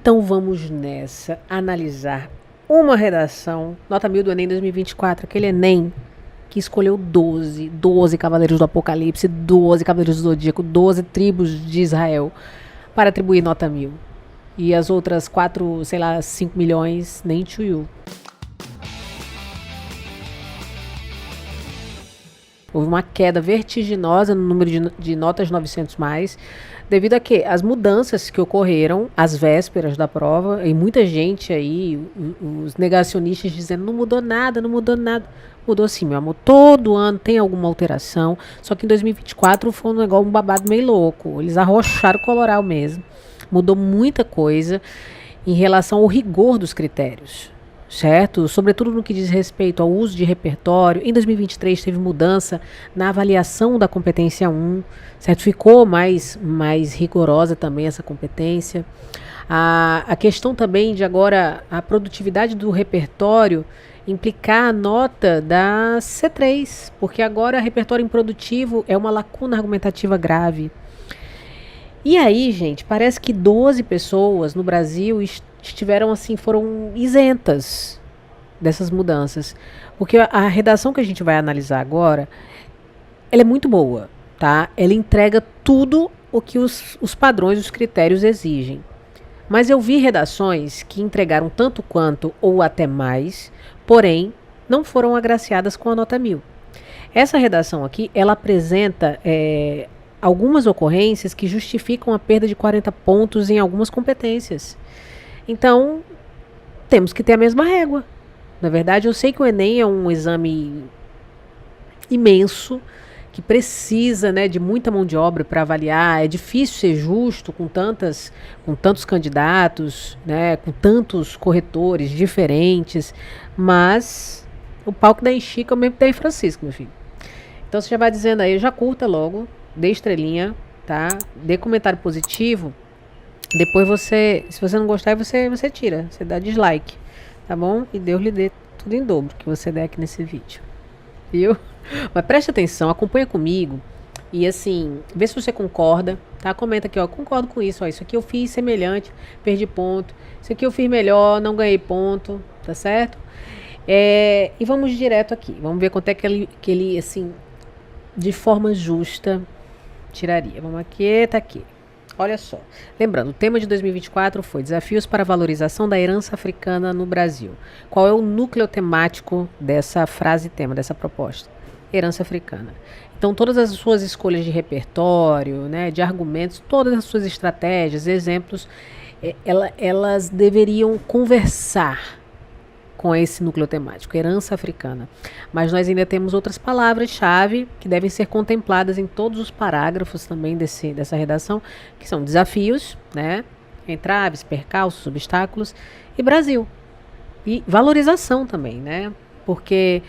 Então vamos nessa, analisar uma redação, nota 1000 do Enem 2024, aquele Enem que escolheu 12 Cavaleiros do Apocalipse, 12 Cavaleiros do Zodíaco, 12 tribos de Israel, para atribuir nota 1000. E as outras 4, 5 milhões, nem tchuiu. Houve uma queda vertiginosa no número de notas 900+, devido a que as mudanças que ocorreram às vésperas da prova, e muita gente aí, os negacionistas dizendo não mudou nada. Mudou sim, meu amor. Todo ano tem alguma alteração, só que em 2024 foi um babado meio louco. Eles arrocharam o coloral mesmo. Mudou muita coisa em relação ao rigor dos critérios. Certo? Sobretudo no que diz respeito ao uso de repertório. Em 2023 teve mudança na avaliação da competência 1, certo? Ficou mais rigorosa também essa competência. A questão também de agora a produtividade do repertório implicar a nota da C3, porque agora repertório improdutivo é uma lacuna argumentativa grave. E aí, gente, parece que 12 pessoas no Brasil estiveram assim, foram isentas dessas mudanças. Porque a redação que a gente vai analisar agora, ela é muito boa, tá? Ela entrega tudo o que os padrões, os critérios exigem. Mas eu vi redações que entregaram tanto quanto ou até mais, porém, não foram agraciadas com a nota 1000. Essa redação aqui, ela apresenta algumas ocorrências que justificam a perda de 40 pontos em algumas competências. Então, temos que ter a mesma régua. Na verdade, eu sei que o Enem é um exame imenso, que precisa, né, de muita mão de obra para avaliar. É difícil ser justo com tantos candidatos, né, com tantos corretores diferentes, mas o pau que dá em Chico é o mesmo que dá em Francisco, meu filho. Então, você já vai dizendo aí, já curta logo, dê estrelinha, tá? Dê comentário positivo. Depois se você não gostar, você tira, você dá dislike, tá bom? E Deus lhe dê tudo em dobro que você der aqui nesse vídeo, viu? Mas preste atenção, acompanha comigo e assim, vê se você concorda, tá? Comenta aqui, ó, concordo com isso, ó, isso aqui eu fiz semelhante, perdi ponto, isso aqui eu fiz melhor, não ganhei ponto, tá certo? E vamos direto aqui, vamos ver quanto é que ele assim, de forma justa, tiraria. Vamos aqui, tá aqui. Olha só, lembrando, o tema de 2024 foi Desafios para a Valorização da Herança Africana no Brasil. Qual é o núcleo temático dessa frase tema, dessa proposta? Herança africana. Então, todas as suas escolhas de repertório, né, de argumentos, todas as suas estratégias, exemplos, elas deveriam conversar com esse núcleo temático, herança africana. Mas nós ainda temos outras palavras-chave que devem ser contempladas em todos os parágrafos também dessa redação, que são desafios, né, entraves, percalços, obstáculos, e Brasil. E valorização também, né, porque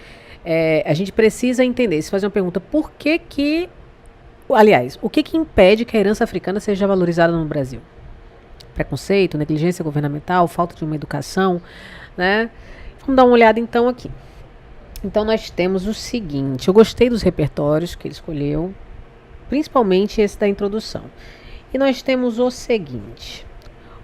a gente precisa entender, se fazer uma pergunta, o que impede que a herança africana seja valorizada no Brasil? Preconceito, negligência governamental, falta de uma educação, né? Vamos dar uma olhada então aqui. Então nós temos o seguinte, eu gostei dos repertórios que ele escolheu, principalmente esse da introdução. E nós temos o seguinte,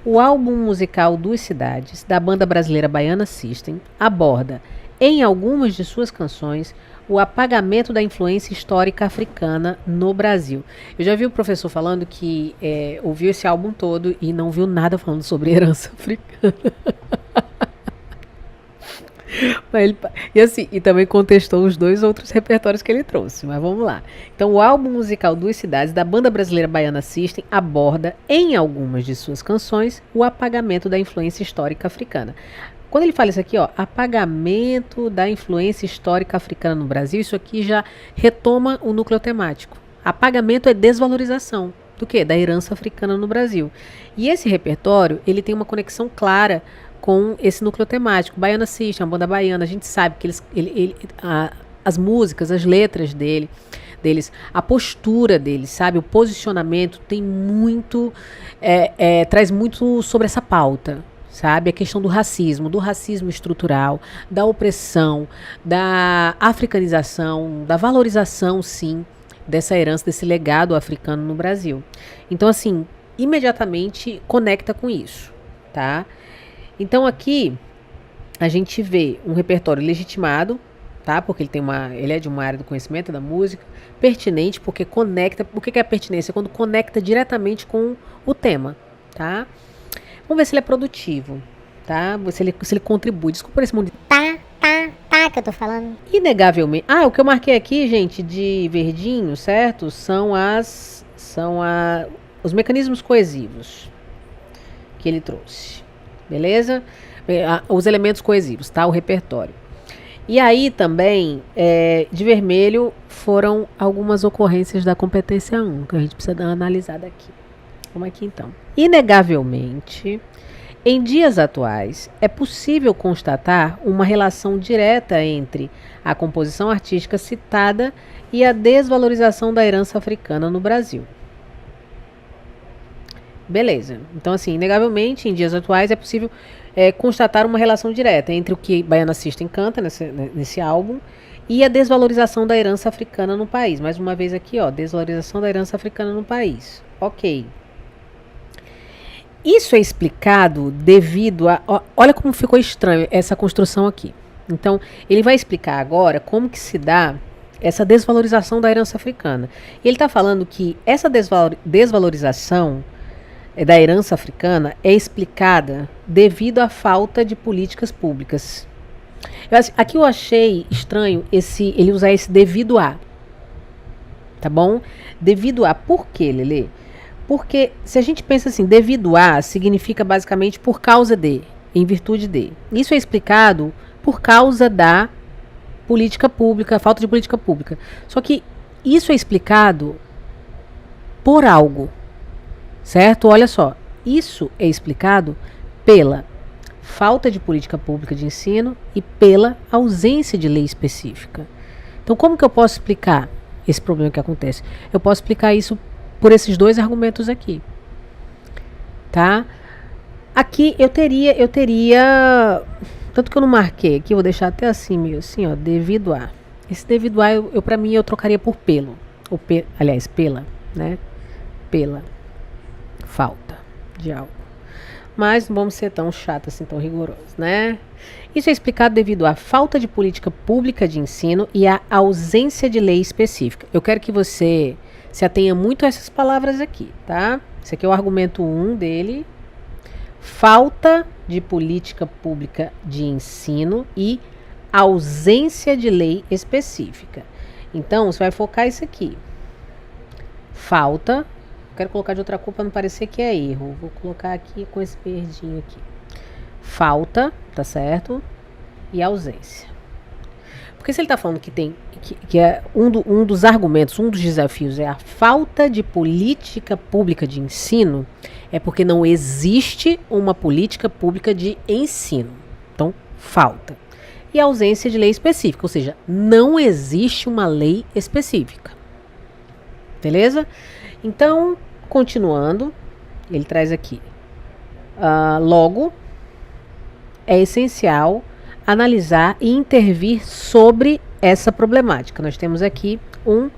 o álbum musical Duas Cidades, da banda brasileira Baiana System, aborda, em algumas de suas canções, o apagamento da influência histórica africana no Brasil. Eu já vi o professor falando que ouviu esse álbum todo e não viu nada falando sobre herança africana. E também contestou os 2 outros repertórios que ele trouxe, mas vamos lá. Então, o álbum musical Duas Cidades, da banda brasileira Baiana System, aborda, em algumas de suas canções, o apagamento da influência histórica africana. Quando ele fala isso aqui, ó, apagamento da influência histórica africana no Brasil, isso aqui já retoma o núcleo temático. Apagamento é desvalorização do quê? Da herança africana no Brasil. E esse repertório, ele tem uma conexão clara com esse núcleo temático. Baiana System, a banda baiana, a gente sabe que as músicas, as letras deles, a postura deles, sabe, o posicionamento tem muito, traz muito sobre essa pauta, sabe, a questão do racismo estrutural, da opressão, da africanização, da valorização, sim, dessa herança, desse legado africano no Brasil. Então, assim, imediatamente conecta com isso. tá? Então aqui a gente vê um repertório legitimado, tá? Porque ele é de uma área do conhecimento da música, pertinente porque conecta. O que é a pertinência? Quando conecta diretamente com o tema, tá? Vamos ver se ele é produtivo, tá? Se ele contribui. Desculpa por esse mundo. Tá, que eu tô falando. Inegavelmente. O que eu marquei aqui, gente, de verdinho, certo? São os mecanismos coesivos que ele trouxe. Beleza? Os elementos coesivos, tá? O repertório. E aí também, de vermelho, foram algumas ocorrências da competência 1, que a gente precisa dar uma analisada aqui. Vamos aqui então. Inegavelmente, em dias atuais, é possível constatar uma relação direta entre a composição artística citada e a desvalorização da herança africana no Brasil. Beleza. Então, assim, inegavelmente, em dias atuais, é possível constatar uma relação direta entre o que Baiana System canta nesse álbum e a desvalorização da herança africana no país. Mais uma vez aqui, ó, desvalorização da herança africana no país. Ok. Isso é explicado devido a... olha como ficou estranho essa construção aqui. Então, ele vai explicar agora como que se dá essa desvalorização da herança africana. E ele está falando que essa desvalorização da herança africana é explicada devido à falta de políticas públicas. Aqui eu achei estranho ele usar esse devido a. Tá bom? Devido a. Por quê, Lelê? Porque se a gente pensa assim, devido a significa basicamente por causa de, em virtude de. Isso é explicado por causa da política pública, falta de política pública. Só que isso é explicado por algo. Certo? Olha só, isso é explicado pela falta de política pública de ensino e pela ausência de lei específica. Então, como que eu posso explicar esse problema que acontece? Eu posso explicar isso por esses dois argumentos aqui. Tá? Aqui eu teria, tanto que eu não marquei aqui, eu vou deixar até assim, meio assim, ó, devido a. Esse devido a, para mim, eu trocaria por pelo. Aliás, pela, né? Pela falta de algo. Mas não vamos ser tão chatos assim, tão rigorosos, né? Isso é explicado devido à falta de política pública de ensino e à ausência de lei específica. Eu quero que você se atenha muito a essas palavras aqui, tá? Esse aqui é o argumento 1 dele. Falta de política pública de ensino e ausência de lei específica. Então, você vai focar isso aqui. Falta. Quero colocar de outra cor para não parecer que é erro. Vou colocar aqui com esse verdinho aqui. Falta, tá certo? E ausência. Porque se ele está falando que é um dos argumentos, um dos desafios é a falta de política pública de ensino, é porque não existe uma política pública de ensino. Então, falta. E a ausência de lei específica, ou seja, não existe uma lei específica. Beleza? Então, continuando, ele traz aqui. Logo, é essencial analisar e intervir sobre essa problemática. Nós temos aqui um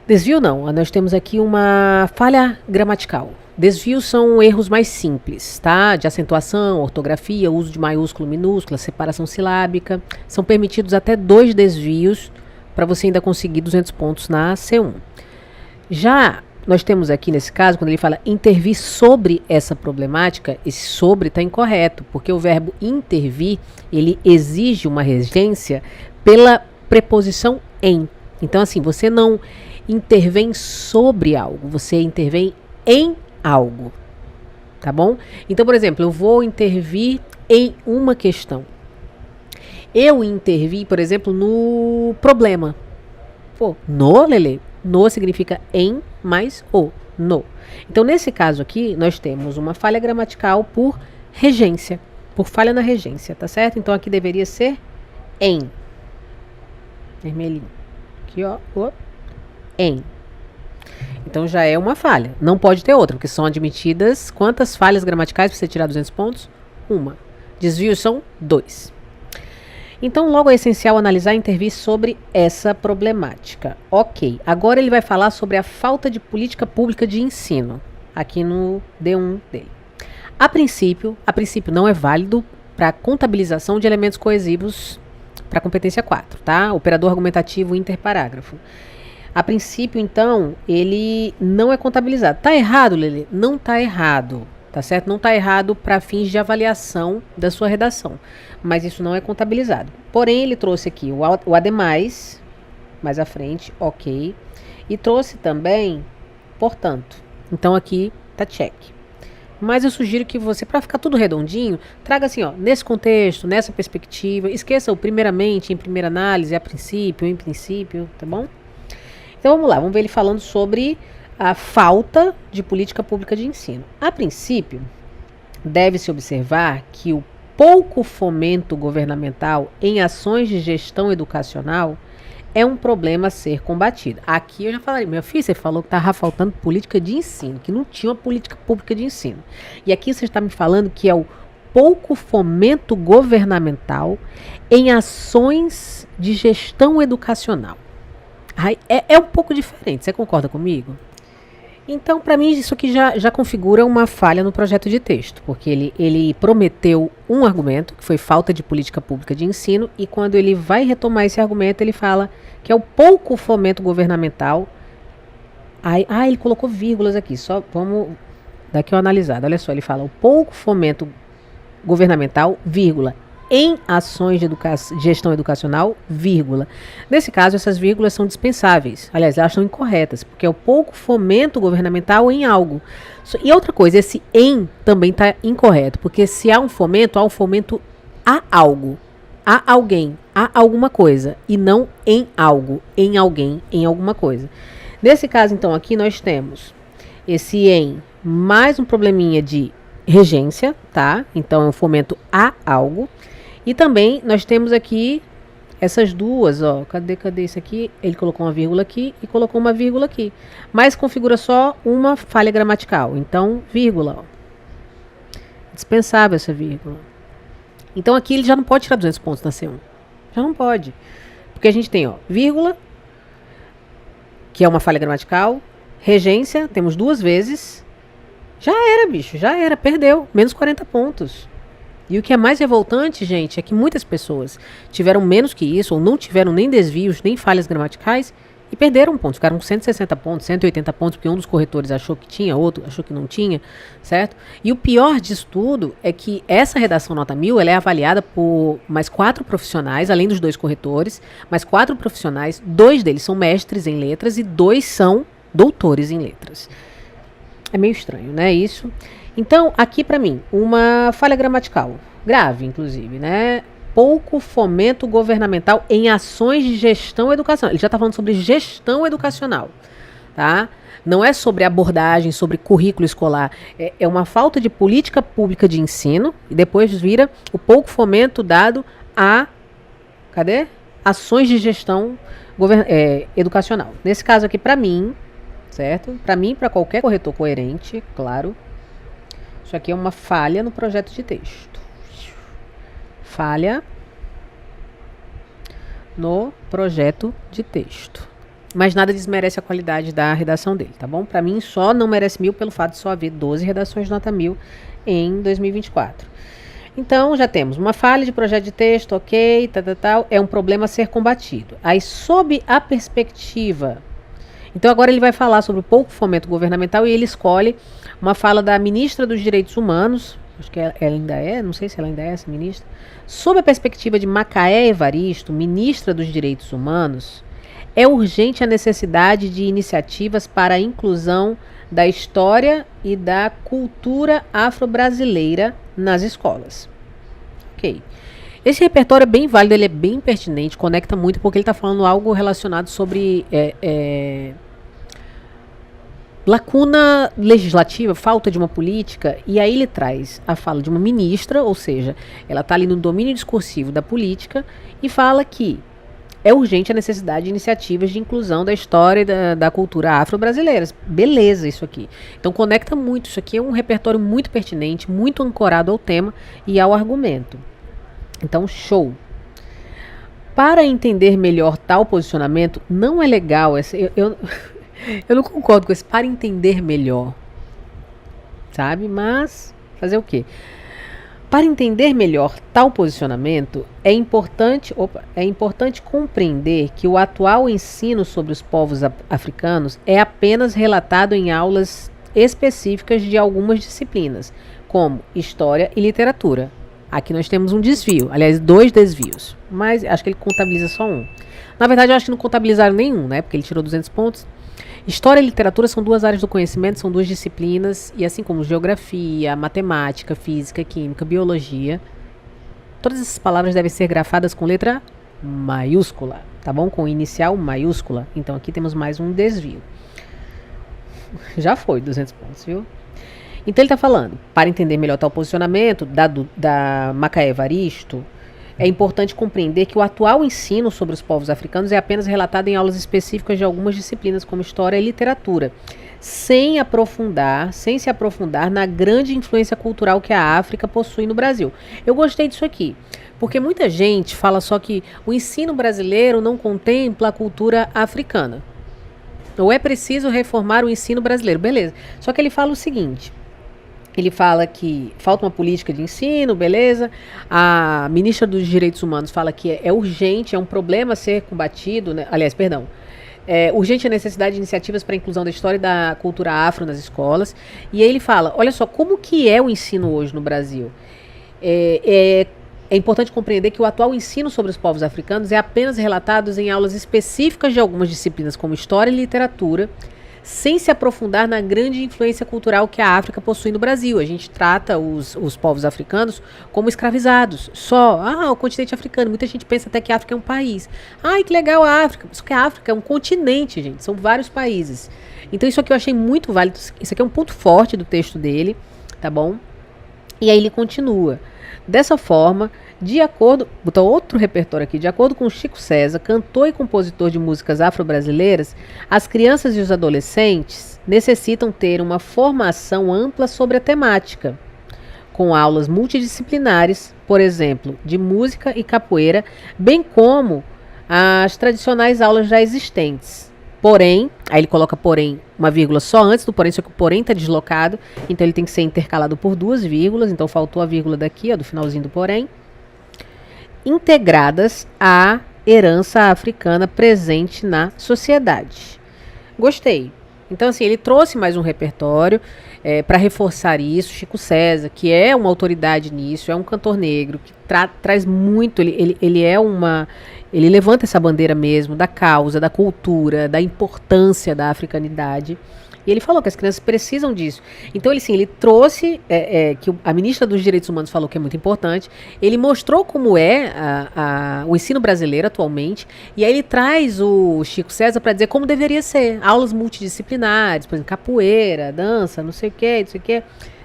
desvio, nós temos aqui uma falha gramatical. Desvios são erros mais simples, tá? De acentuação, ortografia, uso de maiúsculo, minúscula, separação silábica. São permitidos até 2 desvios para você ainda conseguir 200 pontos na C1. Já nós temos aqui, nesse caso, quando ele fala intervir sobre essa problemática, esse sobre está incorreto, porque o verbo intervir, ele exige uma regência pela preposição em. Então, assim, você não intervém sobre algo, você intervém em algo, tá bom? Então, por exemplo, eu vou intervir em uma questão. Eu intervi, por exemplo, no problema. Pô, no, Lelê? No significa em mais o, no. Então, nesse caso aqui, nós temos uma falha gramatical por regência, por falha na regência, tá certo? Então, aqui deveria ser em. Vermelhinho. Aqui, ó, em. Então, já é uma falha. Não pode ter outra, porque são admitidas quantas falhas gramaticais para você tirar 200 pontos? Uma. Desvios são 2. Então, logo é essencial analisar e intervir sobre essa problemática. Ok, agora ele vai falar sobre a falta de política pública de ensino, aqui no D1 dele. A princípio não é válido para contabilização de elementos coesivos para competência 4, tá? Operador argumentativo interparágrafo. A princípio, então, ele não é contabilizado. Tá errado, Lelê? Não tá errado, tá certo? Não tá errado para fins de avaliação da sua redação, mas isso não é contabilizado. Porém, ele trouxe aqui o ademais, mais à frente, ok, e trouxe também, portanto. Então, aqui tá check. Mas eu sugiro que você, para ficar tudo redondinho, traga assim, ó, nesse contexto, nessa perspectiva, esqueça o primeiramente, em primeira análise, a princípio, em princípio, tá bom? Então vamos lá, vamos ver ele falando sobre a falta de política pública de ensino. A princípio, deve-se observar que o pouco fomento governamental em ações de gestão educacional é um problema a ser combatido. Aqui eu já falei, meu filho, você falou que estava faltando política de ensino, que não tinha uma política pública de ensino. E aqui você está me falando que é o pouco fomento governamental em ações de gestão educacional. É um pouco diferente, você concorda comigo? Então, para mim, isso aqui já configura uma falha no projeto de texto, porque ele prometeu um argumento, que foi falta de política pública de ensino, e quando ele vai retomar esse argumento, ele fala que é o pouco fomento governamental. Ele colocou vírgulas aqui, só vamos dar aqui uma analisada. Olha só, ele fala o pouco fomento governamental, vírgula, em ações de gestão educacional, vírgula. Nesse caso, essas vírgulas são dispensáveis. Aliás, elas são incorretas, porque é o pouco fomento governamental em algo. E outra coisa, esse em também está incorreto, porque se há um fomento a algo, a alguém, a alguma coisa, e não em algo, em alguém, em alguma coisa. Nesse caso, então, aqui nós temos esse em mais um probleminha de regência, tá? Então, é um fomento a algo. E também nós temos aqui essas duas, ó, cadê isso aqui? Ele colocou uma vírgula aqui e colocou uma vírgula aqui. Mas configura só uma falha gramatical. Então, vírgula, ó. Dispensável essa vírgula. Então aqui ele já não pode tirar 200 pontos na C1. Já não pode. Porque a gente tem, ó, vírgula, que é uma falha gramatical, regência, temos 2 vezes. Já era, bicho, já era, perdeu, menos 40 pontos. E o que é mais revoltante, gente, é que muitas pessoas tiveram menos que isso, ou não tiveram nem desvios, nem falhas gramaticais, e perderam pontos. Ficaram com 160 pontos, 180 pontos, porque um dos corretores achou que tinha, outro achou que não tinha, certo? E o pior disso tudo é que essa redação nota 1000, ela é avaliada por mais 4 profissionais, além dos 2 corretores, mais 4 profissionais, 2 deles são mestres em letras e 2 são doutores em letras. É meio estranho, né, isso? Então, aqui para mim, uma falha gramatical, grave inclusive, né? Pouco fomento governamental em ações de gestão educacional. Ele já está falando sobre gestão educacional, tá? Não é sobre abordagem, sobre currículo escolar. É uma falta de política pública de ensino e depois vira o pouco fomento dado a, ações de gestão educacional. Nesse caso aqui, para mim, certo? Para mim, para qualquer corretor coerente, claro, isso aqui é uma falha no projeto de texto. Falha no projeto de texto. Mas nada desmerece a qualidade da redação dele, tá bom? Para mim, só não merece 1000 pelo fato de só haver 12 redações de nota 1000 em 2024. Então, já temos uma falha de projeto de texto, ok, tal, é um problema a ser combatido. Aí, sob a perspectiva... Então, agora ele vai falar sobre o pouco fomento governamental e ele escolhe uma fala da ministra dos Direitos Humanos, acho que ela ainda é, não sei se ela ainda é essa ministra, sob a perspectiva de Macaé Evaristo, ministra dos Direitos Humanos, é urgente a necessidade de iniciativas para a inclusão da história e da cultura afro-brasileira nas escolas. Ok. Esse repertório é bem válido, ele é bem pertinente, conecta muito, porque ele está falando algo relacionado sobre lacuna legislativa, falta de uma política, e aí ele traz a fala de uma ministra, ou seja, ela está ali no domínio discursivo da política, e fala que é urgente a necessidade de iniciativas de inclusão da história e da cultura afro-brasileira. Beleza isso aqui. Então conecta muito, isso aqui é um repertório muito pertinente, muito ancorado ao tema e ao argumento. Então, show. Para entender melhor tal posicionamento, não é legal, eu não concordo com isso, para entender melhor, sabe? Mas, Fazer o quê? Para entender melhor tal posicionamento, é importante compreender que o atual ensino sobre os povos africanos é apenas relatado em aulas específicas de algumas disciplinas, como História e Literatura. Aqui nós temos um desvio, aliás, 2 desvios, mas acho que ele contabiliza só um. Na verdade, eu acho que não contabilizaram nenhum, né? Porque ele tirou 200 pontos. História e literatura são 2 áreas do conhecimento, são 2 disciplinas, e assim como geografia, matemática, física, química, biologia, todas essas palavras devem ser grafadas com letra maiúscula, tá bom? Com inicial maiúscula. Então aqui temos mais um desvio. Já foi 200 pontos, viu? Então ele está falando, para entender melhor tal posicionamento da Macaé Evaristo, é importante compreender que o atual ensino sobre os povos africanos é apenas relatado em aulas específicas de algumas disciplinas, como História e Literatura, sem se aprofundar na grande influência cultural que a África possui no Brasil. Eu gostei disso aqui, porque muita gente fala só que o ensino brasileiro não contempla a cultura africana. Ou é preciso reformar o ensino brasileiro, beleza. Só que ele fala o seguinte... Ele fala que falta uma política de ensino, beleza. A ministra dos Direitos Humanos fala que é urgente, é um problema a ser combatido, né? Aliás, perdão. É urgente a necessidade de iniciativas para a inclusão da história e da cultura afro nas escolas. E aí ele fala, olha só, como que é o ensino hoje no Brasil? É importante compreender que o atual ensino sobre os povos africanos é apenas relatado em aulas específicas de algumas disciplinas, como História e Literatura, sem se aprofundar na grande influência cultural que a África possui no Brasil. A gente trata os povos africanos como escravizados. O continente africano. Muita gente pensa até que a África é um país. Ai, que legal a África. Isso que a África é um continente, gente. São vários países. Então isso aqui eu achei muito válido. Isso aqui é um ponto forte do texto dele, tá bom? E aí ele continua. Dessa forma, botou outro repertório aqui, de acordo com Chico César, cantor e compositor de músicas afro-brasileiras, as crianças e os adolescentes necessitam ter uma formação ampla sobre a temática, com aulas multidisciplinares, por exemplo, de música e capoeira, bem como as tradicionais aulas já existentes. Porém, aí ele coloca porém, uma vírgula só antes do porém, só que o porém está deslocado, então ele tem que ser intercalado por 2 vírgulas, então faltou a vírgula daqui, do finalzinho do porém, integradas à herança africana presente na sociedade. Gostei. Então, assim, ele trouxe mais um repertório para reforçar isso. Chico César, que é uma autoridade nisso, é um cantor negro, que traz muito, ele levanta essa bandeira mesmo da causa, da cultura, da importância da africanidade. E ele falou que as crianças precisam disso. Então, ele trouxe, que a ministra dos Direitos Humanos falou que é muito importante. Ele mostrou como é o ensino brasileiro atualmente. E aí ele traz o Chico César para dizer como deveria ser. Aulas multidisciplinares, por exemplo, capoeira, dança, não sei o quê.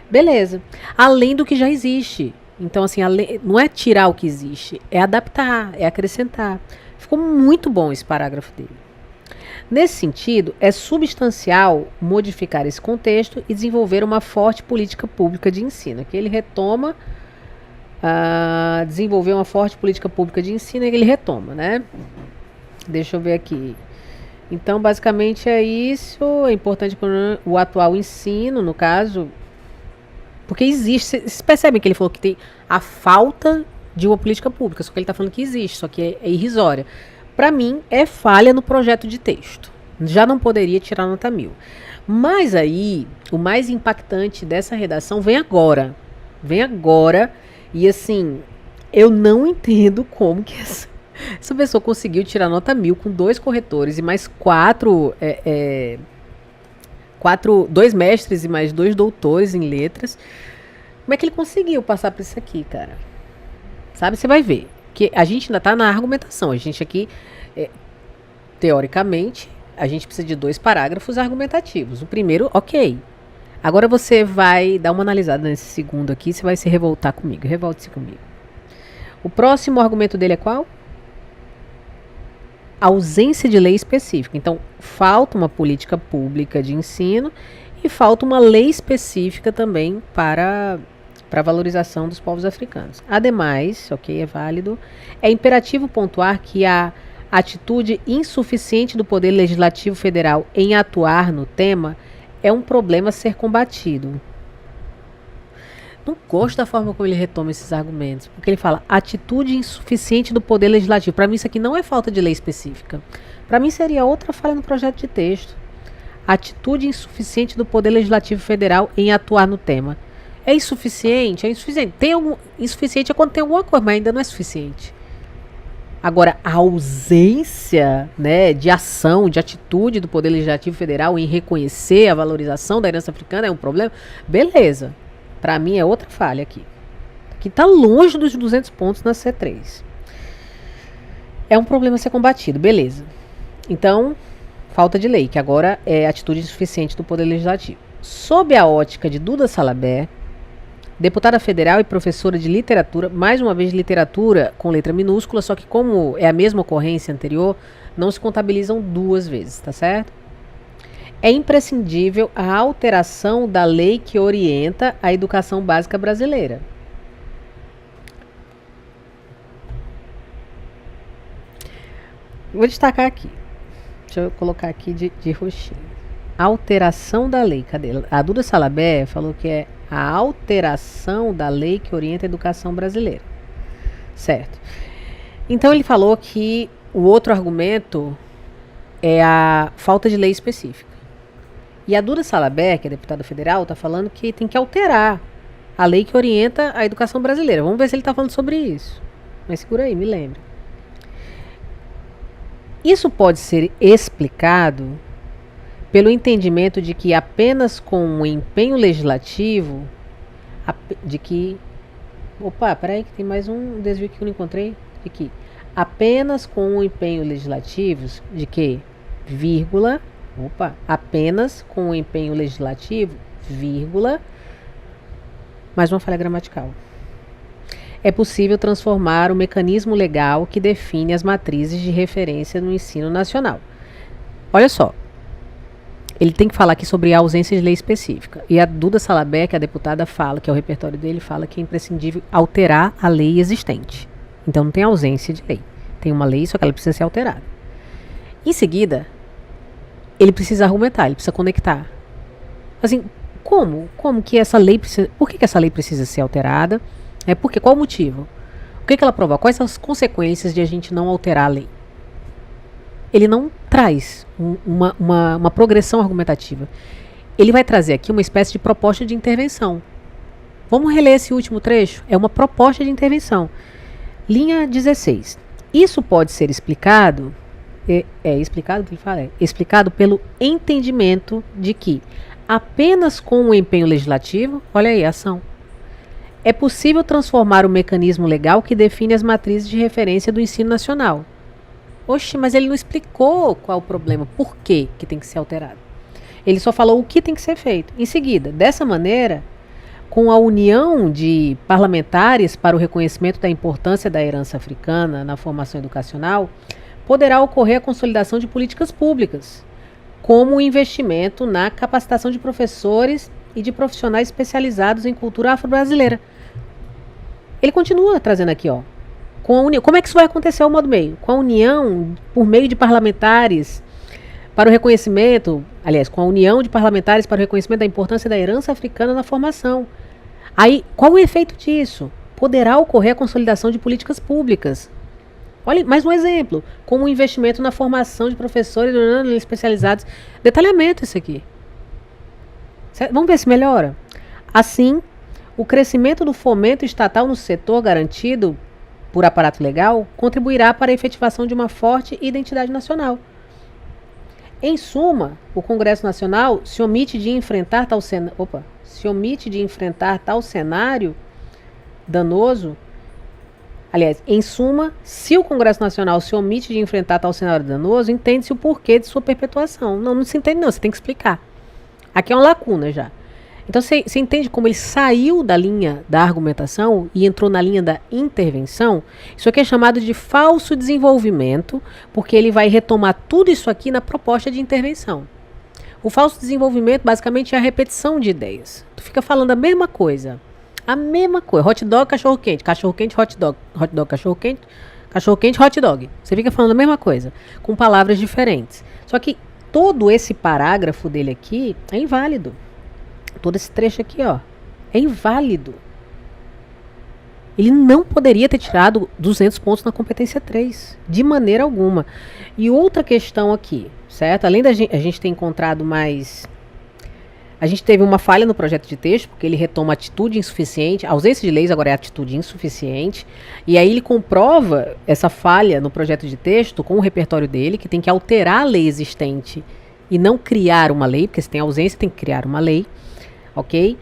Beleza. Além do que já existe. Então, assim, não é tirar o que existe, é adaptar, é acrescentar. Ficou muito bom esse parágrafo dele. Nesse sentido, é substancial modificar esse contexto e desenvolver uma forte política pública de ensino. Aqui ele retoma, desenvolver uma forte política pública de ensino, e ele retoma, né? Deixa eu ver aqui. Então, basicamente é isso. É importante o atual ensino, no caso, porque existe. Vocês percebem que ele falou que tem a falta de uma política pública, só que ele está falando que existe, só que é irrisória. Para mim, é falha no projeto de texto. Já não poderia tirar nota 1000. Mas aí, o mais impactante dessa redação vem agora. E assim, eu não entendo como que essa pessoa conseguiu tirar nota 1000 com 2 corretores e mais 2 mestres e mais 2 doutores em letras. Como é que ele conseguiu passar por isso aqui, cara? Sabe, você vai ver. Que a gente ainda está na argumentação. A gente aqui, teoricamente, a gente precisa de 2 parágrafos argumentativos. O primeiro, ok. Agora você vai dar uma analisada nesse segundo aqui, você vai se revoltar comigo. Revolte-se comigo. O próximo argumento dele é qual? Ausência de lei específica. Então, falta uma política pública de ensino e falta uma lei específica também para a valorização dos povos africanos. Ademais, ok, é válido, é imperativo pontuar que a atitude insuficiente do Poder Legislativo Federal em atuar no tema é um problema a ser combatido. Não gosto da forma como ele retoma esses argumentos, porque ele fala atitude insuficiente do poder legislativo. Para mim isso aqui não é falta de lei específica. Para mim seria outra falha no projeto de texto. Atitude insuficiente do poder legislativo federal em atuar no tema. É insuficiente? É insuficiente. Insuficiente é quando tem alguma coisa, mas ainda não é suficiente. Agora, a ausência, né, de ação, de atitude do Poder Legislativo Federal em reconhecer a valorização da herança africana é um problema? Beleza. Para mim é outra falha aqui. Que está longe dos 200 pontos na C3. É um problema a ser combatido, beleza. Então, falta de lei, que agora é atitude insuficiente do Poder Legislativo. Sob a ótica de Duda Salabert, deputada federal e professora de literatura, mais uma vez literatura com letra minúscula, só que como é a mesma ocorrência anterior, não se contabilizam duas vezes, tá certo? É imprescindível a alteração da lei que orienta a educação básica brasileira. Vou destacar aqui. Deixa eu colocar aqui de roxinho. Alteração da lei. Cadê? A Duda Salabert falou que é a alteração da lei que orienta a educação brasileira. Certo. Então ele falou que o outro argumento é a falta de lei específica. E a Duda Salabert, que é deputada federal, está falando que tem que alterar a lei que orienta a educação brasileira. Vamos ver se ele está falando sobre isso. Mas segura aí, me lembre. Isso pode ser explicado pelo entendimento de que apenas com o empenho legislativo, peraí que tem mais um desvio que eu não encontrei, aqui. Apenas com o empenho legislativo, de que, apenas com o empenho legislativo, mais uma falha gramatical. É possível transformar o mecanismo legal que define as matrizes de referência no ensino nacional. Olha só. Ele tem que falar aqui sobre a ausência de lei específica. E a Duda Salabert, que é a deputada, fala, que é o repertório dele, fala que é imprescindível alterar a lei existente. Então não tem ausência de lei. Tem uma lei, só que ela precisa ser alterada. Em seguida, ele precisa argumentar, ele precisa conectar. Assim, como? Como que essa lei precisa... Por que essa lei precisa ser alterada? Porque qual o motivo? O que ela provoca? Quais são as consequências de a gente não alterar a lei? Ele não traz uma progressão argumentativa. Ele vai trazer aqui uma espécie de proposta de intervenção. Vamos reler esse último trecho? É uma proposta de intervenção. Linha 16. Isso pode ser explicado, explicado pelo entendimento de que apenas com o empenho legislativo, olha aí a ação, é possível transformar o mecanismo legal que define as matrizes de referência do ensino nacional. Oxe, mas ele não explicou qual o problema, por que tem que ser alterado. Ele só falou o que tem que ser feito. Em seguida, dessa maneira, com a união de parlamentares para o reconhecimento da importância da herança africana na formação educacional, poderá ocorrer a consolidação de políticas públicas, como o investimento na capacitação de professores e de profissionais especializados em cultura afro-brasileira. Ele continua trazendo aqui, ó. Com a união, como é que isso vai acontecer ao modo meio? Com a união, por meio de parlamentares, para o reconhecimento, com a união de parlamentares para o reconhecimento da importância da herança africana na formação. Aí, qual o efeito disso? Poderá ocorrer a consolidação de políticas públicas. Olha, mais um exemplo, como o investimento na formação de professores especializados. Detalhamento isso aqui. Certo? Vamos ver se melhora. Assim, o crescimento do fomento estatal no setor garantido por aparato legal contribuirá para a efetivação de uma forte identidade nacional. Em suma, o Congresso Nacional se omite de enfrentar tal cenário danoso. Aliás, em suma, se o Congresso Nacional se omite de enfrentar tal cenário danoso, entende-se o porquê de sua perpetuação. Não se entende não, você tem que explicar. Aqui é uma lacuna já. Então você entende como ele saiu da linha da argumentação e entrou na linha da intervenção? Isso aqui é chamado de falso desenvolvimento, porque ele vai retomar tudo isso aqui na proposta de intervenção. O falso desenvolvimento basicamente é a repetição de ideias. Tu fica falando a mesma coisa. A mesma coisa. Hot dog, cachorro quente, hot dog. Hot dog, cachorro quente, hot dog. Você fica falando a mesma coisa, com palavras diferentes. Só que todo esse parágrafo dele aqui é inválido. Todo esse trecho aqui, ó, é inválido. Ele não poderia ter tirado 200 pontos na competência 3, de maneira alguma. E outra questão aqui, certo? Além da a gente ter encontrado mais... A gente teve uma falha no projeto de texto, porque ele retoma atitude insuficiente, a ausência de leis agora é atitude insuficiente, e aí ele comprova essa falha no projeto de texto com o repertório dele, que tem que alterar a lei existente e não criar uma lei, porque se tem ausência tem que criar uma lei, ok?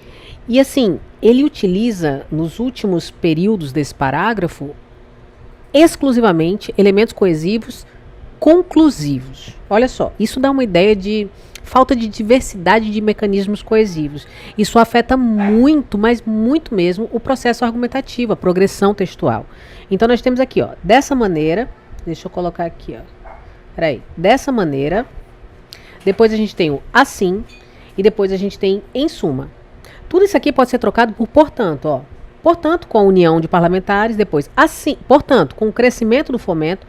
E assim, ele utiliza nos últimos períodos desse parágrafo exclusivamente elementos coesivos conclusivos. Olha só, isso dá uma ideia de falta de diversidade de mecanismos coesivos. Isso afeta muito, mas muito mesmo, o processo argumentativo, a progressão textual. Então nós temos aqui, ó, dessa maneira, deixa eu colocar aqui, ó, peraí, dessa maneira, depois a gente tem o assim, e depois a gente tem em suma. Tudo isso aqui pode ser trocado por portanto, ó. Portanto, com a união de parlamentares, depois assim, portanto, com o crescimento do fomento,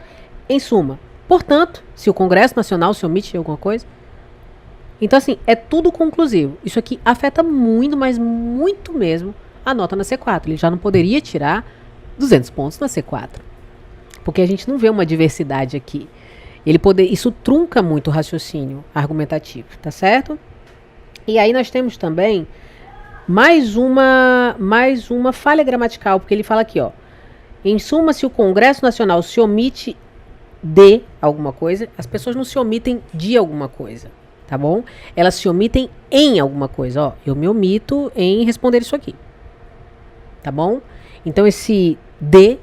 em suma. Portanto, se o Congresso Nacional se omite de alguma coisa. Então, assim, é tudo conclusivo. Isso aqui afeta muito, mas muito mesmo, a nota na C4. Ele já não poderia tirar 200 pontos na C4. Porque a gente não vê uma diversidade aqui. Isso trunca muito o raciocínio argumentativo, tá certo? E aí nós temos também mais uma falha gramatical, porque ele fala aqui, ó. Em suma, se o Congresso Nacional se omite de alguma coisa, as pessoas não se omitem de alguma coisa, tá bom? Elas se omitem em alguma coisa, ó. Eu me omito em responder isso aqui, tá bom? Então esse de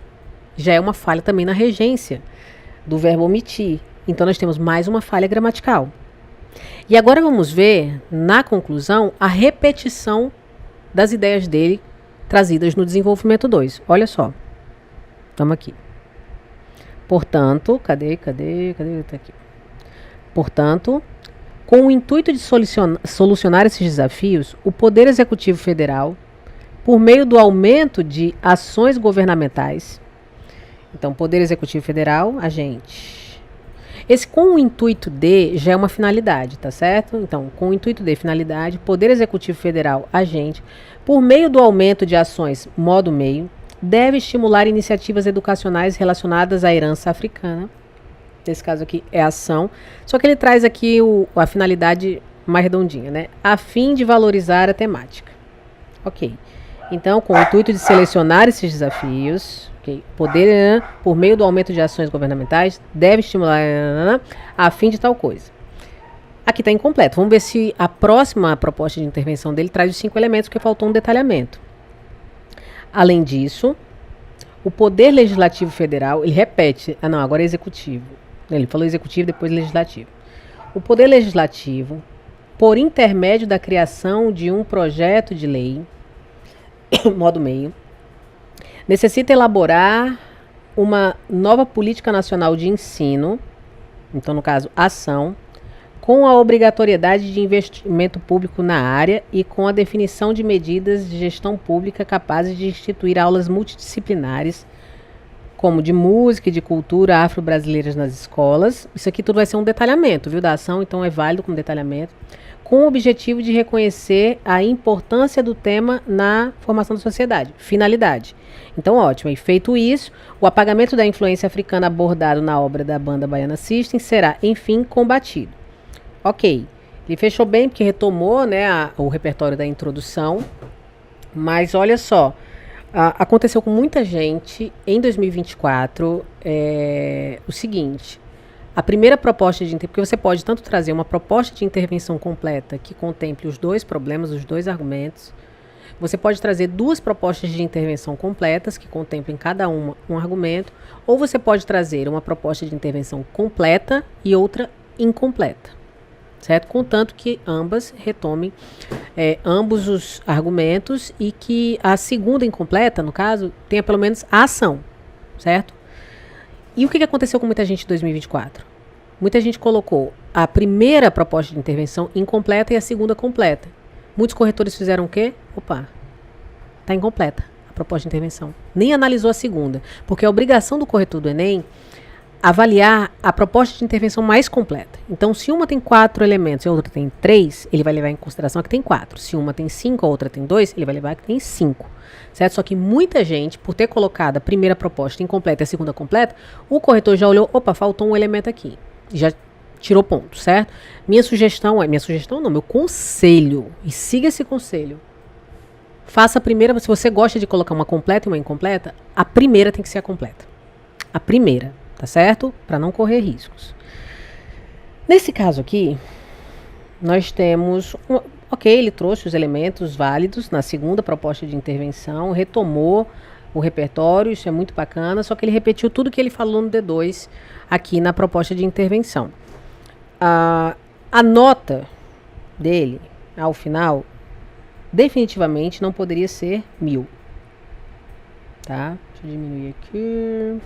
já é uma falha também na regência do verbo omitir. Então nós temos mais uma falha gramatical. E agora vamos ver, na conclusão, a repetição das ideias dele trazidas no desenvolvimento 2. Olha só. Vamos aqui. Portanto, cadê? Tá aqui. Portanto, com o intuito de solucionar esses desafios, o Poder Executivo Federal, por meio do aumento de ações governamentais, então, Poder Executivo Federal, agente. Esse com o intuito de já é uma finalidade, tá certo? Então, com o intuito de finalidade, Poder Executivo Federal, agente, por meio do aumento de ações modo meio, deve estimular iniciativas educacionais relacionadas à herança africana. Nesse caso aqui é ação. Só que ele traz aqui a finalidade mais redondinha, né? A fim de valorizar a temática. Ok. Então, com o intuito de selecionar esses desafios, okay, poder, por meio do aumento de ações governamentais, deve estimular a fim de tal coisa. Aqui está incompleto. Vamos ver se a próxima proposta de intervenção dele traz os 5 elementos, porque faltou um detalhamento. Além disso, o Poder Legislativo Federal, ele repete, agora é executivo. Ele falou executivo, depois legislativo. O Poder Legislativo, por intermédio da criação de um projeto de lei, modo meio, necessita elaborar uma nova política nacional de ensino, então no caso, ação, com a obrigatoriedade de investimento público na área e com a definição de medidas de gestão pública capazes de instituir aulas multidisciplinares, como de música e de cultura afro-brasileiras nas escolas. Isso aqui tudo vai ser um detalhamento, viu, da ação, então é válido como detalhamento, com o objetivo de reconhecer a importância do tema na formação da sociedade. Finalidade. Então, ótimo. E feito isso, o apagamento da influência africana abordado na obra da Banda Baiana System será, enfim, combatido. Ok. Ele fechou bem porque retomou, né, o repertório da introdução. Mas olha só, aconteceu com muita gente em 2024 o seguinte. A primeira proposta de porque você pode tanto trazer uma proposta de intervenção completa que contemple os 2 problemas, os 2 argumentos. Você pode trazer 2 propostas de intervenção completas que contemplem cada uma um argumento, ou você pode trazer uma proposta de intervenção completa e outra incompleta, certo? Contanto que ambas retomem ambos os argumentos e que a segunda incompleta, no caso, tenha pelo menos a ação, certo? E o que aconteceu com muita gente em 2024? Muita gente colocou a primeira proposta de intervenção incompleta e a segunda completa. Muitos corretores fizeram o quê? Opa, está incompleta a proposta de intervenção. Nem analisou a segunda, porque a obrigação do corretor do Enem, avaliar a proposta de intervenção mais completa. Então, se uma tem 4 elementos e a outra tem 3, ele vai levar em consideração a que tem 4. Se uma tem 5, a outra tem 2, ele vai levar a que tem 5. Certo? Só que muita gente, por ter colocado a primeira proposta incompleta e a segunda completa, o corretor já olhou, opa, faltou um elemento aqui. Já tirou ponto, certo? Minha sugestão, meu conselho, e siga esse conselho. Faça a primeira, se você gosta de colocar uma completa e uma incompleta, a primeira tem que ser a completa. A primeira, tá certo? Para não correr riscos. Nesse caso aqui, nós temos, ok, ele trouxe os elementos válidos na segunda proposta de intervenção, retomou o repertório, isso é muito bacana, só que ele repetiu tudo que ele falou no D2 aqui na proposta de intervenção. A nota dele, ao final, definitivamente não poderia ser 1000. Tá? Deixa eu diminuir aqui.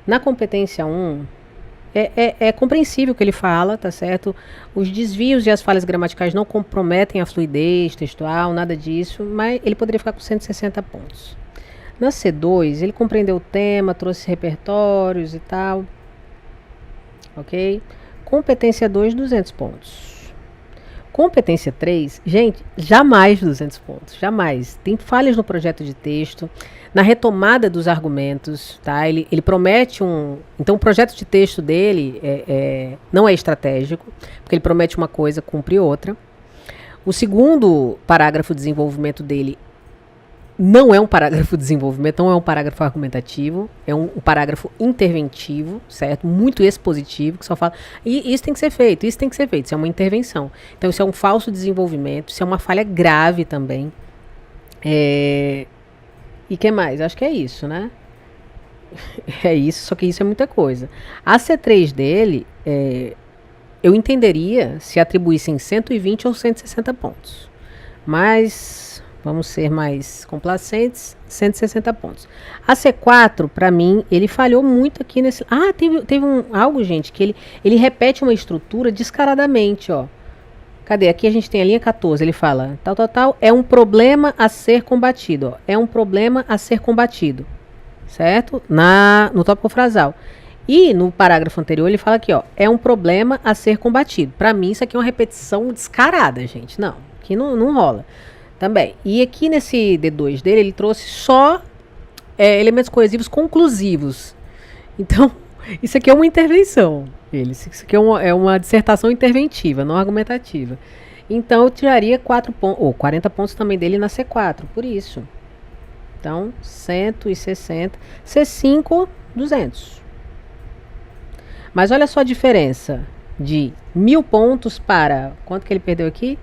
Na competência 1, é compreensível o que ele fala, tá certo? Os desvios e as falhas gramaticais não comprometem a fluidez textual, nada disso, mas ele poderia ficar com 160 pontos. Na C2, ele compreendeu o tema, trouxe repertórios e tal. Ok? Competência 2, 200 pontos. Competência 3, gente, jamais 200 pontos, jamais. Tem falhas no projeto de texto, na retomada dos argumentos, tá? Ele promete então o projeto de texto dele não é estratégico, porque ele promete uma coisa, cumpre outra. O segundo parágrafo de desenvolvimento dele não é um parágrafo de desenvolvimento, não é um parágrafo argumentativo, é um parágrafo interventivo, certo? Muito expositivo, que só fala, e isso tem que ser feito, isso tem que ser feito, isso é uma intervenção. Então isso é um falso desenvolvimento, isso é uma falha grave também. E que mais? Acho que é isso, né? É isso, só que isso é muita coisa. A C3 dele, eu entenderia se atribuíssem 120 ou 160 pontos. Mas vamos ser mais complacentes, 160 pontos. A C4, para mim, ele falhou muito aqui nesse... teve algo, gente, que ele repete uma estrutura descaradamente, ó. Cadê? Aqui a gente tem a linha 14, ele fala, tal, é um problema a ser combatido, ó. É um problema a ser combatido, certo? No tópico frasal. E no parágrafo anterior ele fala aqui, ó, é um problema a ser combatido. Para mim, isso aqui é uma repetição descarada, gente. Não, aqui não rola. Também. E aqui nesse D2 dele, ele trouxe só elementos coesivos conclusivos. Então, isso aqui é uma intervenção. Isso aqui é uma dissertação interventiva, não argumentativa. Então, eu tiraria 40 pontos também dele na C4, por isso. Então, 160. C5, 200. Mas olha só a diferença de 1000 pontos para... Quanto que ele perdeu aqui?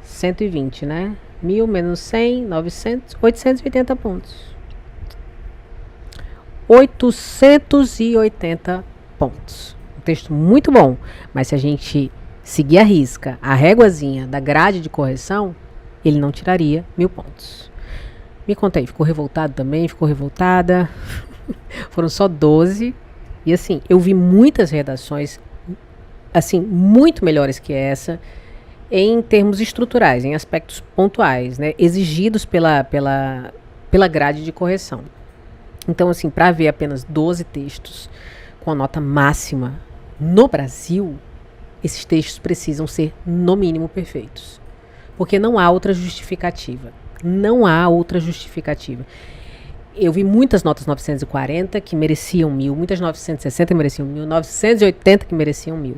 120, né? 1000 menos 100, 900, 880 pontos. 880 pontos. Um texto muito bom, mas se a gente seguir a risca, a réguazinha da grade de correção, ele não tiraria 1000 pontos. Me conta aí, ficou revoltado também? Ficou revoltada? Foram só 12. E assim, eu vi muitas redações, assim, muito melhores que essa, em termos estruturais, em aspectos pontuais, né, exigidos pela grade de correção. Então, assim, para ver apenas 12 textos com a nota máxima no Brasil, esses textos precisam ser, no mínimo, perfeitos. Porque não há outra justificativa. Não há outra justificativa. Eu vi muitas notas 940 que mereciam 1000, muitas 960 que mereciam 1000, 980 que mereciam 1000.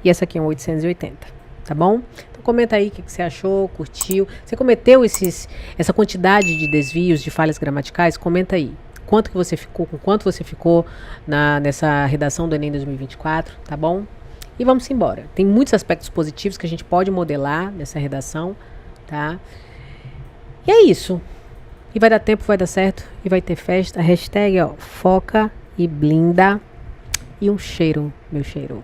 E essa aqui é um 880. Tá bom? Então comenta aí o que você achou, curtiu. Você cometeu essa quantidade de desvios, de falhas gramaticais? Comenta aí. Quanto que você ficou, com quanto você ficou nessa redação do Enem 2024, tá bom? E vamos embora. Tem muitos aspectos positivos que a gente pode modelar nessa redação, tá? E é isso. E vai dar tempo, vai dar certo. E vai ter festa. Hashtag, ó, foca e blinda. E um cheiro, meu cheiro.